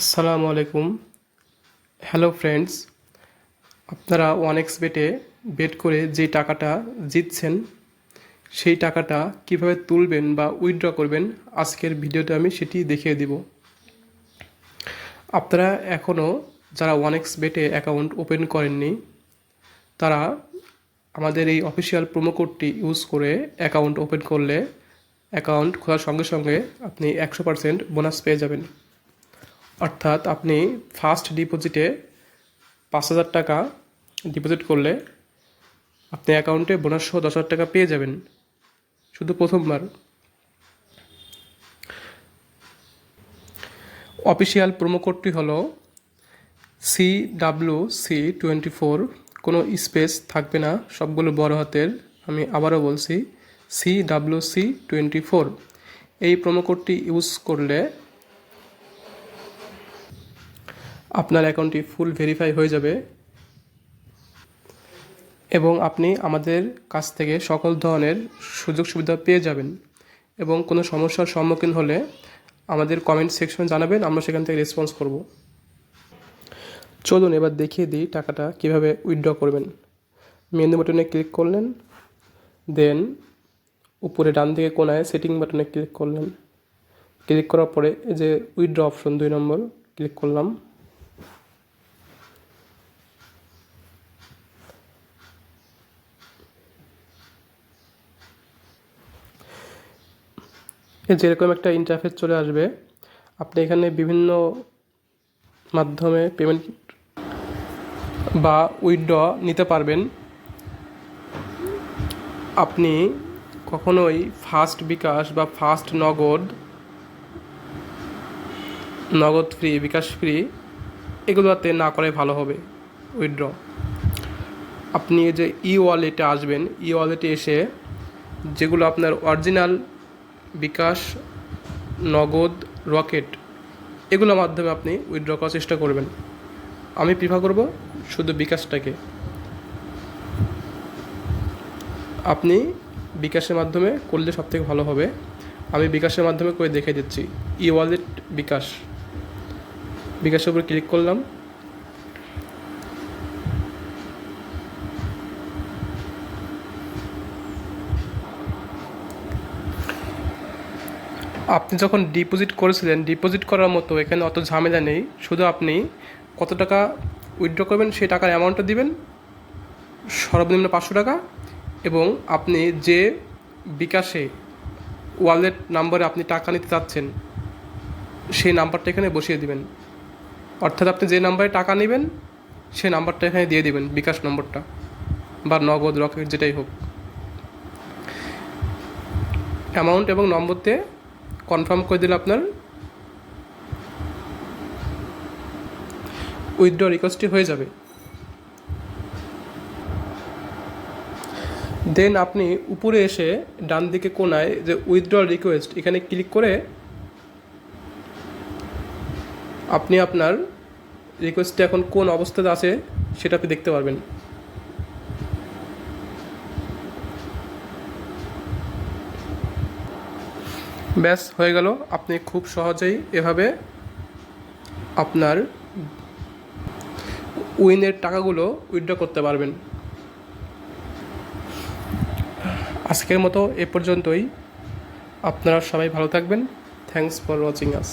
আসসালামু আলাইকুম। Hello friends, আপনারা ওয়ানএক্স বেটে বেট করে যে টাকাটা জিতছেন সেই টাকাটা কিভাবে তুলবেন বা উইথড্র করবেন আজকের ভিডিওতে আমি সেটি দেখিয়ে দিব। আপনারা এখনও যারা ওয়ানএক্স বেটে অ্যাকাউন্ট ওপেন করেননি তারা আমাদের এই অফিসিয়াল প্রোমো কোডটি ইউজ করে অ্যাকাউন্ট ওপেন করলে অ্যাকাউন্ট খোলার সঙ্গে সঙ্গে আপনি 100% বোনাস পেয়ে যাবেন। অর্থাৎ আপনি ফার্স্ট ডিপোজিটে 5,000 টাকা ডিপোজিট করলে আপনি অ্যাকাউন্টে বোনাস সহ 10,000 টাকা পেয়ে যাবেন শুধু প্রথমবার। অফিসিয়াল প্রোমো কোডটি হলো CWC24, কোনো স্পেস থাকবে না, সবগুলো বড় হাতের। আমি আবারও বলছি CWC24। এই প্রোমো কোডটি ইউজ করলে আপনার অ্যাকাউন্টটি ফুল ভেরিফাই হয়ে যাবে এবং আপনি আমাদের কাছ থেকে সকল ধরনের সুযোগ সুবিধা পেয়ে যাবেন। এবং কোনো সমস্যার সম্মুখীন হলে আমাদের কমেন্ট সেকশনে জানাবেন, আমরা সেখান থেকে রেসপন্স করব। চলুন এবার দেখিয়ে দিই টাকাটা কিভাবে উইথড্র করবেন। মেনু বাটনে ক্লিক করলেন, দেন উপরে ডান দিকে কোণায় সেটিং বাটনে ক্লিক করলেন। ক্লিক করার পরে এই যে উইথড্র অপশন 2 নম্বর ক্লিক করলাম। যেরকম একটা ইন্টারফেস চলে আসবে, আপনি এখানে বিভিন্ন মাধ্যমে পেমেন্ট বা উইথড্র নিতে পারবেন। আপনি কখনোই ফার্স্ট বিকাশ বা ফার্স্ট নগদ ফ্রি, বিকাশ ফ্রি এগুলোতে না করে ভালো হবে উইথড্র। আপনি যে ই ওয়ালেটে আসবেন, ই ওয়ালেটে এসে যেগুলো আপনার অরিজিনাল বিকাশ, নগদ, রকেট এগুলোর মাধ্যমে আপনি উইথড্র করার চেষ্টা করবেন। আমি প্রিফার করব শুধু বিকাশটাকে। আপনি বিকাশের মাধ্যমে করলে সবথেকে ভালো হবে। আমি বিকাশের মাধ্যমে করে দেখে দিচ্ছি। ই ওয়ালেট বিকাশের উপর ক্লিক করলাম। আপনি যখন ডিপোজিট করেছিলেন, ডিপোজিট করার মতো এখানে অত ঝামেলা নেই। শুধু আপনি কত টাকা উইথড্র করবেন সেই টাকার অ্যামাউন্টটা দিবেন, সর্বনিম্ন 500 টাকা, এবং আপনি যে বিকাশে ওয়ালেট নাম্বারে আপনি টাকা নিতে চাচ্ছেন সেই নাম্বারটা এখানে বসিয়ে দিবেন। অর্থাৎ আপনি যে নাম্বারে টাকা নেবেন সেই নাম্বারটা এখানে দিয়ে দিবেন, বিকাশ নম্বরটা বা নগদ, রকেট যেটাই হোক। অ্যামাউন্ট এবং নম্বর দিয়ে কনফার্ম করে দিলে আপনার উইথড্র রিকোয়েস্টটি হয়ে যাবে। দেন আপনি উপরে এসে ডান দিকে কোণায় যে উইথড্র রিকোয়েস্ট এখানে ক্লিক করে আপনি আপনার রিকোয়েস্টটি এখন কোন অবস্থাতে আছে সেটা আপনি দেখতে পারবেন। ব্যাস হয়ে গেল। আপনি খুব সহজেই এভাবে আপনার উইনের টাকাগুলো উইথড্র করতে পারবেন। আজকের মতো এ পর্যন্তই। আপনারা সবাই ভালো থাকবেন। Thanks for watching us.